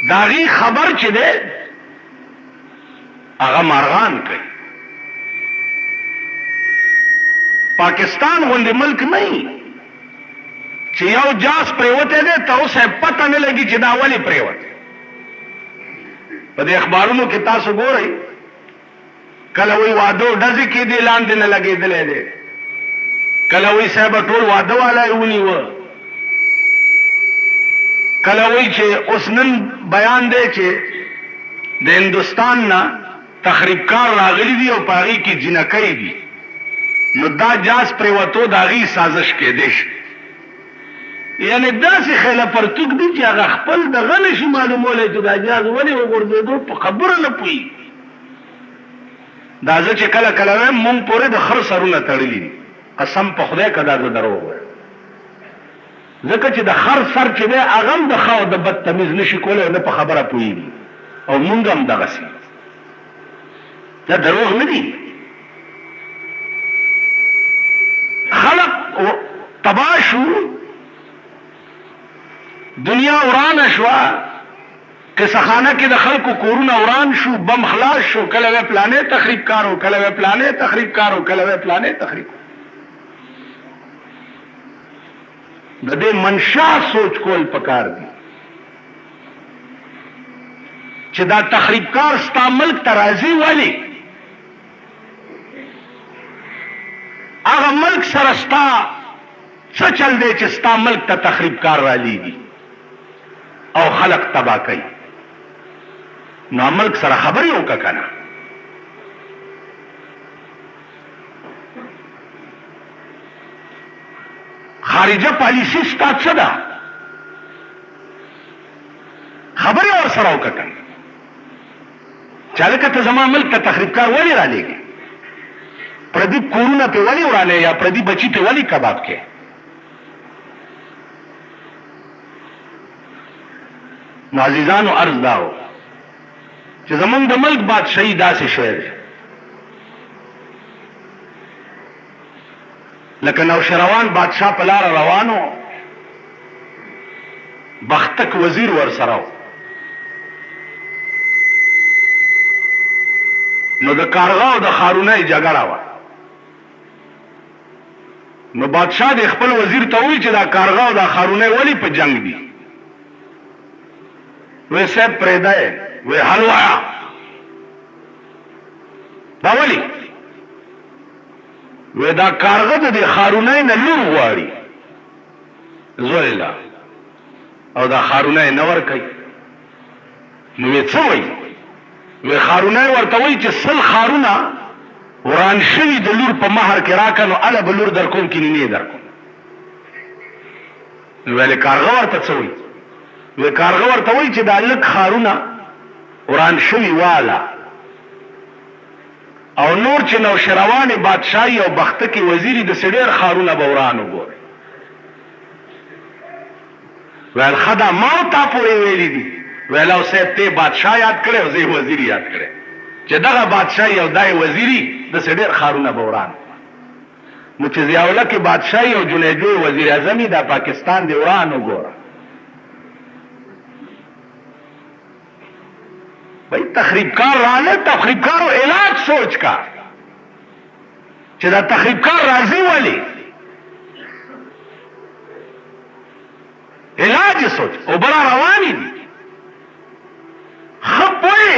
د هغې خبر چې دی هغه مارغان کوي. پاکستان غوندې ملک نه چې یو جاس پریوتی دی ته اوسه پته نه لګي چې دا ولې پریوتی. په دې اخبارونو کې تاسو ګورئ، کله وی واده ډزې کېدې لاندې نه لګېدلی دی، کله وی صاحبه ټول واده والا یې ونیوه، کله وی چې اوس نن بیان دی چې د هندوستان نه تخریبکار راغلی دي او په هغې کې جنکۍ دي، نو دا جاز پریوتو د هغې سازش کېدی شي. یعنې داسې خیله پرتوک دي چې هغه خپل دغه نه شي معلومولی چې دا جاز ولې وغورځېدو، په خبره نه پوهېږي. دا زه چې کله کله وایم مونږ پورې د خر سرونه تړلي دي، قسم په خدای که دا زه دروغ وایم، ځکه چې د خر سر چې دی هغه هم د ښه او د بد تمیز نه شي کولی او نه په خبره پوهېږي، او مونږ هم دغسې. دا دروغ نه دي. خلق تباه شو، دنیا ورانه شوه، قصهخانه کې د خلکو کورونه وران شو، بم خلاص شو، کله وی پلانې تخریب کارو، کله وی پلانې تخریب کارو، کله وی پلانې تخریب. د دې منشا سوچ کول پکار دي چې دا تخریبکار ستا ملک ته راځي ولې؟ هغه ملک سره ستا څه چل دی چې ستا ملک ته تخریبکار رالیږي او خلق تباه کوي؟ نو ملک سره خبرې وکړه که نه. خارجه پالیسي ستا څه ده؟ خبرې ورسره وکړه که نه. چې هلکه ته زما ملک ته تخریبکار ولې رالیږي؟ پردي کورونه پې ولې ورانې یا پردي بچي پې ولې کباب کې؟ نو عزیزانو عرض دا و چې زمونږ د ملک بادشاهي داسې شی دی لکه نوشروان بادشاه په لاره روانو، بختک وزیر ورسره و، نو د کارغه او د خارونۍ جګړه وه. نو بادشاه د خپل وزیر ته وویل چې دا کارغه او دا خارونۍ ولې په جنگ دي؟ وی صاحب پرېږده یې، وی حل وایه دا ولې؟ وی دا کارغه د دې خارونۍ نه لور غواړي زویله، او دا خارونۍ نه ورکوي. نو وی څه وایي؟ وی خارونه ورته وایي چې 100 خارونه وران شوي د لور په مهر کې راکړه نو اله به لور در کوم کې نه در کوم. ویلې کارغه ورته څه وایي؟ وی کارغه ورته وایي چې دا لږ خارونه وران شوي واله او نور چې نوشروان بادشاهي او بختکي وزیری د سډیر خارونه به وران وګوري. ویل خدا ما تا پورې ویلي دي. ویل او صاحب ته بادشاہ یاد کړي او زه وزیر یاد کړي چې دغه بادشاہي او دای وزیری د سډیر خارونه به وران. نو چې ضیاء الله کې بادشاہي او جنیدو وزیر اعظمي د پاکستان دی وران وګوره. بھائی تخریبکار رانے تخریبکار علاج سوچ کا چې دا تخریبکار راضی والی علاج سوچ او برا روانی دی خپوی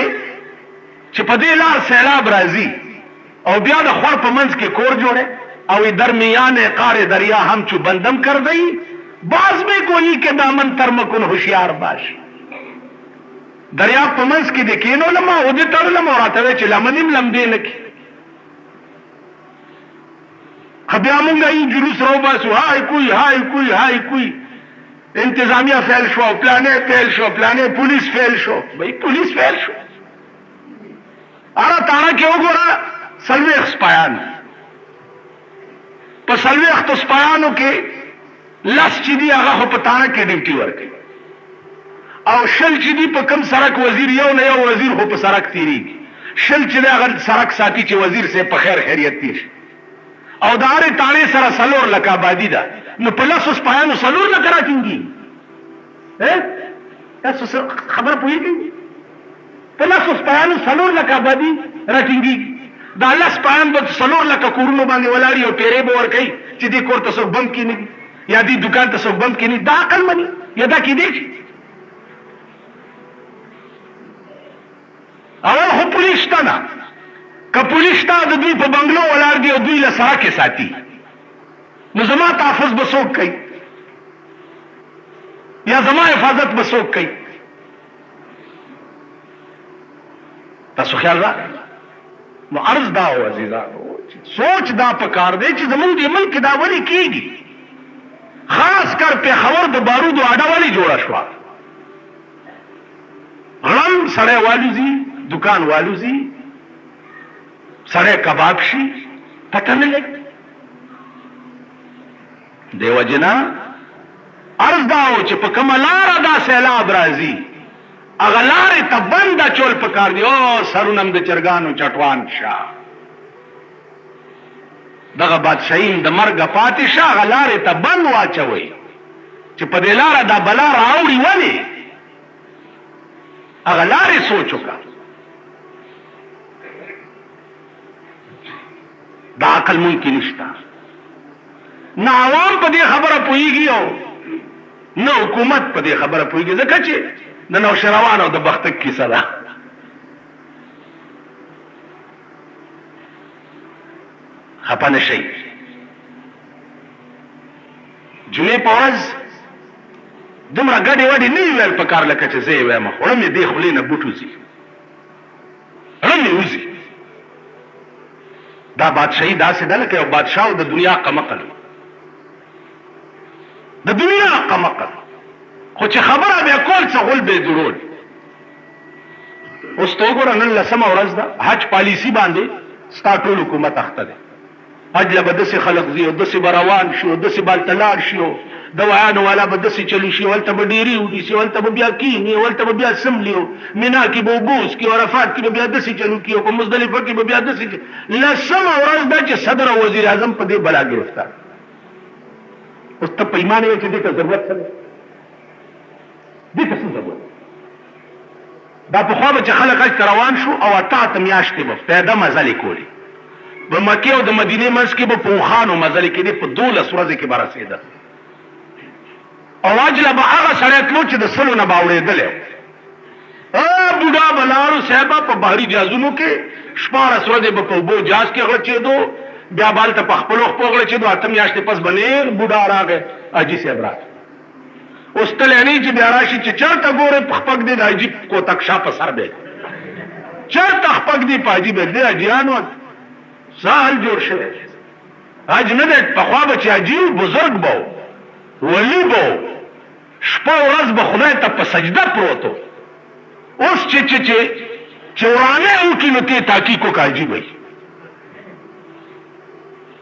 چې په دې لار سیلاب راځي او بیا د خور په منځ کې کور جوړه او درمیان قار دریا هم چو بندم کر دئی باز میں کوئی کے دامن ترمکن ہوشیار باش دریا په منځ کې د کینو لما او دې تړلم او راته چې لمنیم لمدې نکي خبیا مونږه یې جلوس رو باسو هاي کوئی انتظامیہ فیل شو پلانے فیل شو پلانے پولیس فیل شو بھئی پولیس فیل شو آرہ تانا کیوں گو رہا سلویخ سپایان پا سلویخ تو سپایانو کے لس چی دی آغا خو پتانا کے ڈیوٹی ورکی او شل چی دی پا کم سرک وزیر یو نیو وزیر خو پا سرک تیری گی شل چی دی اگر سرک ساتی چی وزیر سے پا خیر خیریت تیر او داری تانے سر سلور لکا بادی دا نو پلس اس پایانو سلور لکا را چنگی خبر پوئی گئی پلس اس پایانو سلور لکا بادی را چنگی دا لس پایان با سلور لکا کورنو باندې ولاړی او پیرے بور کئی چی دی کور تسوک بم کی نگی یا دی دکان تسوک بم کی نگی دا عقل منی یا دا کی دیکھ اول خو پولیس تا نا که پولیس تا دا دوی پا بنگلو ولار دی او دوی لسراک ساتی نو زما تحفظ بسوک کئی یا زما حفاظت بسوک کئی تاسو خیال را نو عرض داو عزیزانو سوچ دا پکار دے چی زمون دی ملک دا ولی کی گی خاص کر پہ خور دا بارود و آڈا والی جوڑا شوا غرم سڑے والو زی دکان والو زی سڑے کباب شی پتہ نہ لگ دیو جنا عرض داو چې په کومه لاره دا سیلاب راځي هغه لارې ته بنده چول پکار دی او سرونم د چرګانو چټوان شه دغه بادشاهین د مرګه پاتې شه هغه لارې ته بند واچوئ چې په دې لاره دا بلا راوړي ولې هغه لارې سوچ وکړه دا عقل ممکن نشته نه عوام په دې خبره پوهیږي او نه حکومت په دې خبره پوهیږي ځکه چې د نوشروان او د بختک کیسه ده خپه نه شئ جمعې په ورځ دومره ګډې وډې نه وي ویل پکار لکه چې زه یې وایم خوړه مې دې خولې نه بوټ وځي زړه مې وځي دا بادشاهي داسې ده لکه یو بادشاه او د دنیا قمقل د دنیا قمقل خو چې خبره بیا کول څه غول به ضرور اوس ته وګوره نن لسمه ورځ ده حج پالیسي باندې ستا ټول حکومت اخته دی حج له به داسې خلق ځي او داسې به روان شي او داسې به هلته لاړ شي او دوایانو والا به داسې چلی شي هلته به ډېرې ونیسي هلته به بیا کیني هلته به بیا سملي او مینا کې به اوبه وڅکي او عرفات کې به بیا داسې چلو کي او په مزدلفه کې به بیا داسې لسمه ورځ ده چې صدر او وزیر اعظم په دې بلا ګرفتار اوس ته په ایمان یې چې دې ته ضرورت څه دی دې ته څه ضرورت دا پخوا به چې خلک حج ته روان شو او اته میاشتې به پیاده مزلې کولې په مکې او د مدینې منځ کې به پوخانو مزلې کېدې په 12 ورځې کې به رسېده او حج له به هغه سړی تلو چې د سلو نه به اورېدلی بوډا به لاړو صاحبه په بحري جهازونو کې 14 ورځې به په اوبو جهاز کې غړچېدو بیا به هلته په خپلو خپو غړچېدو اته میاشتې پس به نېغ بوډا راغی حاجي صاحب راغی اوس تلی نه چې بیا راشي چې چېرته ګورې په خپک دی د حاجي کوتک شا په سر دی چرته خپک دی پاجي به دی اجیانو سهل جوړ شوی اج نه ده پخوا به چې عجیب بزرگ بو ولی بو شپه ورځ به خدای ته په سجده پروتو اوس چې ورانه وکړي نو ته تحقیق وکړه عجیب وي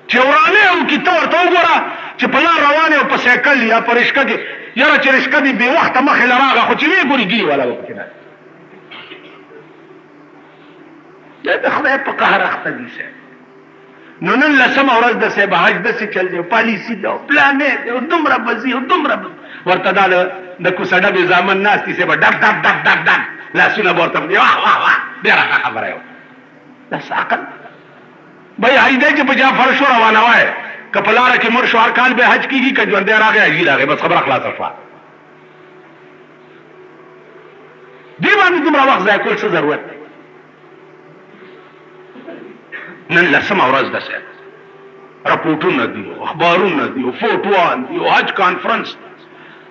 چې ورانه وکړي ته ورته وګوره چې په لار روان او په سایکل یا په رشکه کې یاره چې رشکه دې بې وخته مخې له راغله خو چې ویې ګوري ګیري والا به پکې نه د خدای په قهر اخته دي صاحب نو نن لسمه ورځ د صاحب حج داسې چل دی پالیسي ده پلانې دی دومره بزي دومره ورته دا د کوڅه ډبې زامن ناست دي صاحب ډب ډب ډب ډب ډب لاسونه به ورته واه واه واه ډېره ښه خبره یې داسې عقل بھائی عیدی چې په جعفر شو روانه وای که په لاره کې مړ شو هر کال به حج کېږي که ژوندی راغی حجي راغی بس خبره خلاصه شوه دې باندې دومره وخت ضایع کول څه ضرورت دی نن لسمه ورځ ده صاحب رپورټونه دي اخبارونه دي فوټوان دي حج کانفرنس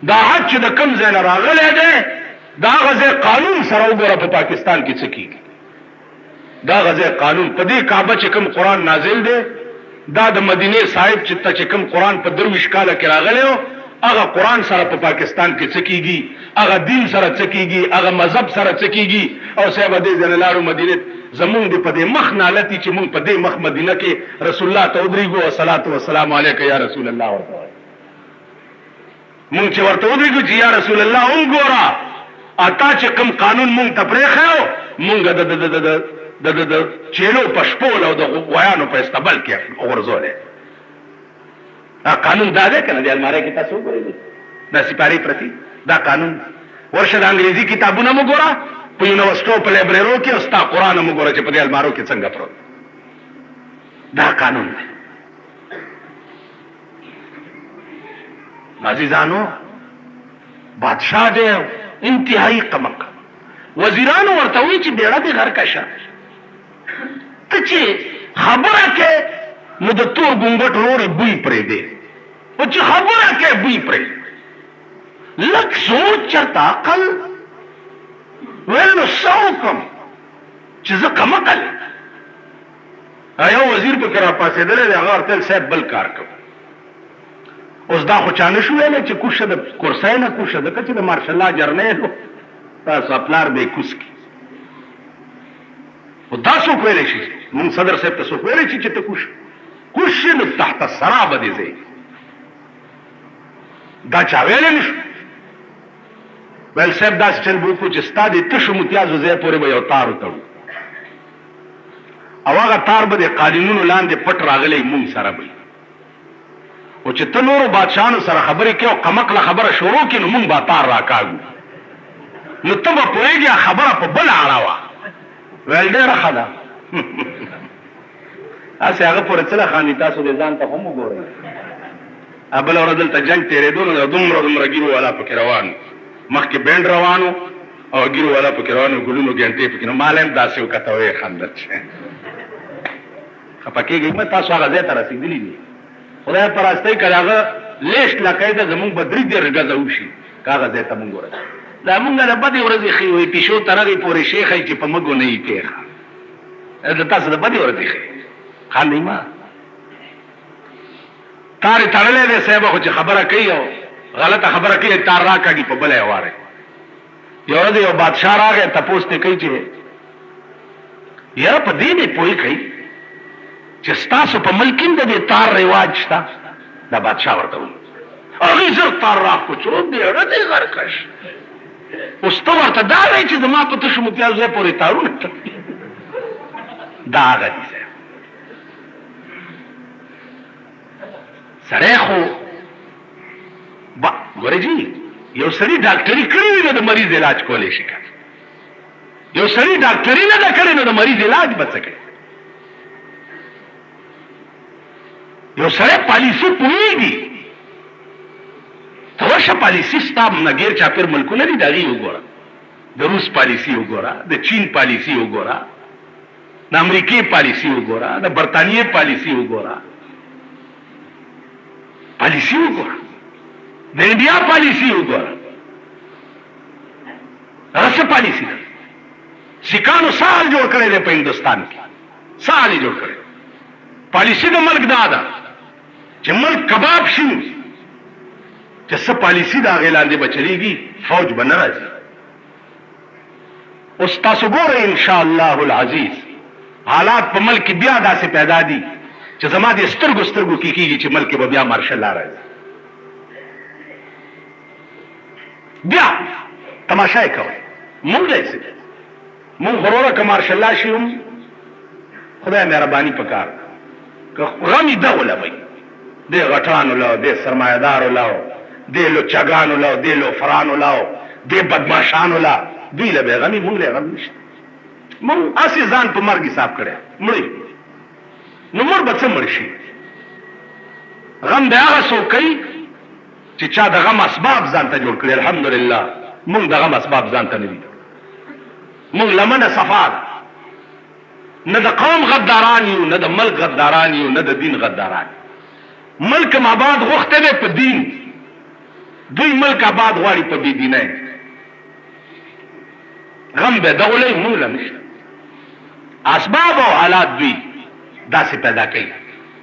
دا حج چې د کوم ځای نه راغلی دی دا هغه ځای قانون سره وګوره په پاکستان کې څه کېږي دا هغه ځای قانون په دې کعبه چې کوم قرآن نازل دی دا د مدینې صاحب چې کوم قرآن په 23 کاله کې راغلی و هغه قرآن سره په پاکستان کې څه کېږي هغه دین سره څه کېږي هغه مذهب سره څه کېږي او صاحب دې ځای نه لاړو مدینې زمونږ د په دې مخ نالتي چې مونږ په دې مخ مدینه کې رسول الله ته ودرېږو والصلاة والسلام علیک یا رسول الله ورته وایو مونږ چې ورته ودرېږو چې یا رسول الله وګوره اتا چې کوم قانون مونږ ته پرېښی مونږ د چینو په شپول او د غویانو په استبل کې غورځولی دا قانون دا دی که نه د المارۍ کې تاسو وګورئ دا سپارې پرتې دا قانون ورشه د انګریزي کتابونه مو ګوره په یونیورسټو په لایبرریو کې او ستا قرآن هم وګوره چې په دې المارو کې څنګه پروت دا قانون دی عزیزانو بادشاہ دی انتهایی قمق وزیرانو ورته وایي چې بیړه دې غر کشه ته چې خبره کې نو د تور ګونګټ روړې بوی پرېږدې او چې خبره کې بوی پرېږدې لږ سوچ چرته عقل ویل نو څه وکړم چې زه کمقل یو وزیر پکې راپاڅېدلی دی هغه ورته صاحب بل کار کوم اوس دا خو چا نه شو ویلی چې کوشه د کرسۍ نه کوشه ځکه چې د مارشل الله جرنیل و تاسو پلار به یې کوز کړي خو دا څوک ویلی شي مونږ صدر صاحب ته څوک ویلی شي چې ته کوشه نو تحت الثرا به دې ځئ دا چا ویلی نه شو ویل صاحب داسې چل به وکړو چې ستا د تشو متیازو ځای پورې به یو تار وتړو او هغه تار به د قالینونو لاندې پټ راغلی مونږ سره به او چې ته نورو بادشاهانو سره خبرې کوې او قمقله خبره شروع کړي نو مونږ به تار راکاږو نو ته به پوهېږې خبره په بله اړه وه ویل ډېره ښه ده هسې هغه پورې څه له خاندي تاسو دې ځان ته هم وګورئ بله ورځ دلته جنګ تېرېدو نو دومره ګیرو والا پکې روان مخکې بینډ روانو او ګیرو والا پکې روانو ګلونو ګنټې پکې نو مال هم داسې وکته ویې خندل چې خفه کېږئ مه تاسو هغه ځای ته رسېدلي دي خدای په راستۍ که د هغه لیسټ لکۍ ده زمونږ به 3 ګزه وشي که هغه ځای ته مونږ ورسېږو دا مونږ د بدې ورځې ښې وایي پیشو تر هغې پورې شی ښایي چې په مږو نه وي پېښه د تاسو د بدې ورځې ښې خاندئ ما تار یې تړلی دی صاحبه خو چې خبره کوي او غلطه خبره کوي تار راکاږي په بله یې وارې یو ورځ یو بادشاه راغی تپوس ترې کوي چې یاره په دې مې پوه کوي چې ستاسو په ملک هم د دې تار رواج شته دا بادشاه ورته وایي هغې زر تار راکوچو بیړه دی غرکش اوس ته ورته دا وایي چې زما په تشو متیازو ځای پورې تارونه دا هغه دي سړی خو ګورې جي یو سړي ډاکټري کړې وي نو د مریض علاج کولی شي یو سړي ډاکټري نه ده کړې نو د مریض علاج به څه کوي یو سړی پالیسي پوهېږي ته ورشه پالیسي ستا نه غیر چاپېر ملکونه دي د هغې وګوره د روس پالیسي وګوره د چین پالیسي وګوره د امریکې پالیسي وګوره د برطانیې پالیسي وګوره پالیسي وګوره د انډیا پالیسي وګوره هغه څه پالیسي ده سکانو سال جوړ کړی دی په هندوستان کې، سال یې جوړ کړی. پالیسي د ملک دا ده چې ملک کباب شي، چې څه پالیسي د هغې لاندې به چلېږي، فوج به نه راځي. اوس تاسو ګورئ انشاءالله العزیز حالات په ملک کې بیا داسې پیدا دي چې زما د سترګو سترګو کې کېږي چې ملک به بیا مارشل لا راځي. بیا تماشا یې کوئ. مونږ داسې مونږ غروره که مارشل لا شي هم خدای مهرباني پکار که غم یې دغه لوئ، دې غټانو لاو، دې سرمایهدارو لاو، دې لچګانو لاو، دې لوفرانو لاو، دې بدماشانو لا، دوی له به غمي، مونږ له غم نشته. مونږ هسې ځان په مرګ حساب کړی مړی، نو مړ به څه مړ شي. غم د هغه څوک کوي چې چا د غم اسباب ځان ته جوړ کړي. الحمدلله مونږ د غم اسباب ځان ته نه دي. مونږ لمنه صفا ده، نه د قوم غداران یو، نه د ملک غداران یو، نه د دین غداران. ملک م آباد غوښتی دی په دین، دوی ملک آباد غواړي په بې دینۍ. غم به دغه لوی مونږ له نشته. اسباب او حالات دوی داسې پیدا کوي،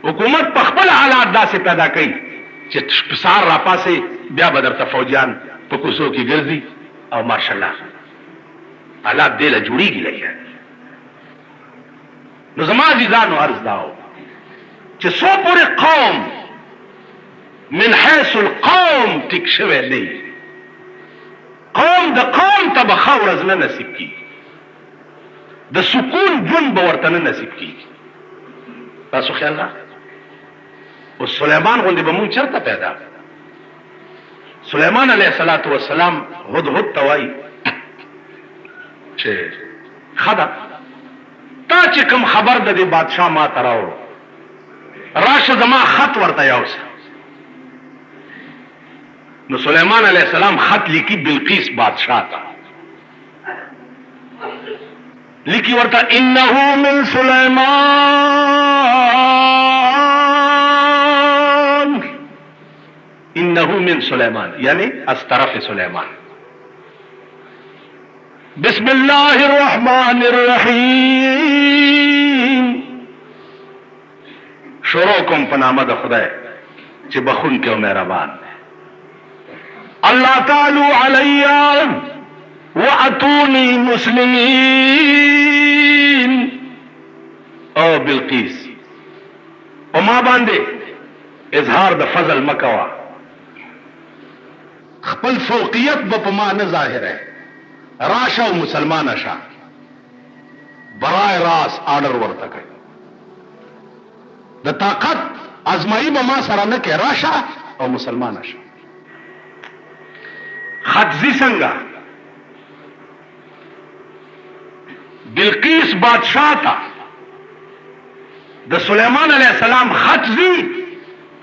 حکومت په خپل حالات داسې پیدا کوي چې سهار راپاسې بیا به درته فوجیان په کوڅو کې ګرځي او ماشاءالله حالات دې له جوړېږي لږ. نو زما عزیزانو عرض دا و چې څو پورې قوم من حیث القوم ټیک شوی دی، قوم د قوم ته به ښه ورځ نه نصیب کېږي، د سکون ژوند به ورته نه نصیب کېږي. تاسو خیال نه. اوس سلیمان غوندې به مونږ چېرته پیدا. سلیمان علیه السلام هدهد ته وایي چې ښه ده تا چې کوم خبر د دې بادشاه ما ته راوړو، راشه زما خط ورته یوسه. نو سلیمان علیه السلام خط لیکي بلقیس بادشاه ته، لیکي ورته انه من سلیمان، انه من سلیمان یعنی از طرف سلیمان. بسم الله الرحمن الرحیم، شروع کوم په نامه د خدای چې بخونکی او مهربان دی. الله تعالی علی واتونی مسلمین. او بلقیس او ما باندې اظهار د فضل مکوا، خپل فوقیت به په ما نه ظاهره، راشه او مسلمان شه. برای راست آرډر ورته کوي، د طاقت ازمایي به ما سره نه کوي، راشه او مسلمان شه. خطزی څنګه بلقیس بادشاہ ته د سلیمان علیه السلام خطزی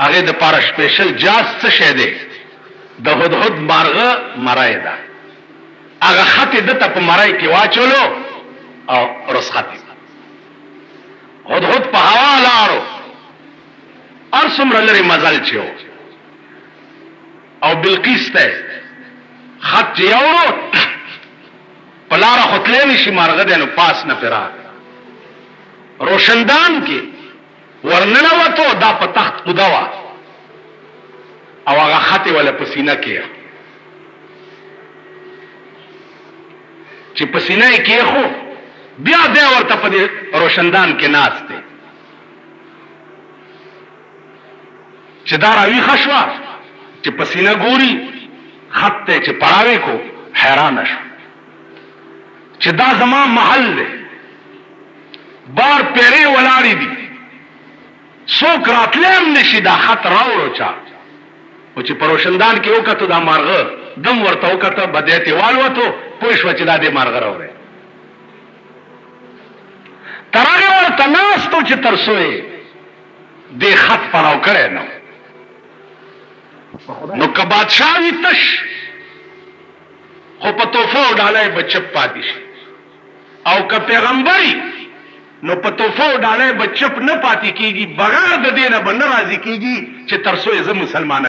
هغې د پاره سپیشل جاز څه شی دی؟ د هدهد مارغه مرۍ ده. هغه خط یې دته په مرۍ کې واچولو او رسخت یې هدهد په هوا لاړو، هر څومره لرې مزل چې و او بلقیس ته خط چې یوړو په لاره خو تلی نه شي، مارغه دی نو پاس نه پرې راغی، روشندان کې ورننوتو، دا په تخت قده وه او هغه خط یې وله په سینه کې چې په سینه یې کېښو، بیا بیا ورته په دې روشندان کې ناست دی چې دا راویښه شوه چې په سینه ګوري، خط دی چې پړاوی کو، حیرانه شو چې دا زما محل دی، بار پیرې ولاړې دي، څوک راتلی هم نشي، دا خط راوړو چا. او چې په روشندان کې وکتو دا مارغه دم ورته وکته، بدیت یې والوتو، پوه شوه چې دا دې مارغه راوړی. تر هغې ورته ناست و چې تر څو یې دې خط پړاو کړی نه. نو که بادشاه وي تش، خو په تحفو او ډالۍ به چپ پاتې شي، او که پیغمبري نو په تحفو او ډالۍ به چپ نه پاتې کېږي، بغیر د دې نه به نه راضي کېږي چې تر څو یې زه مسلمان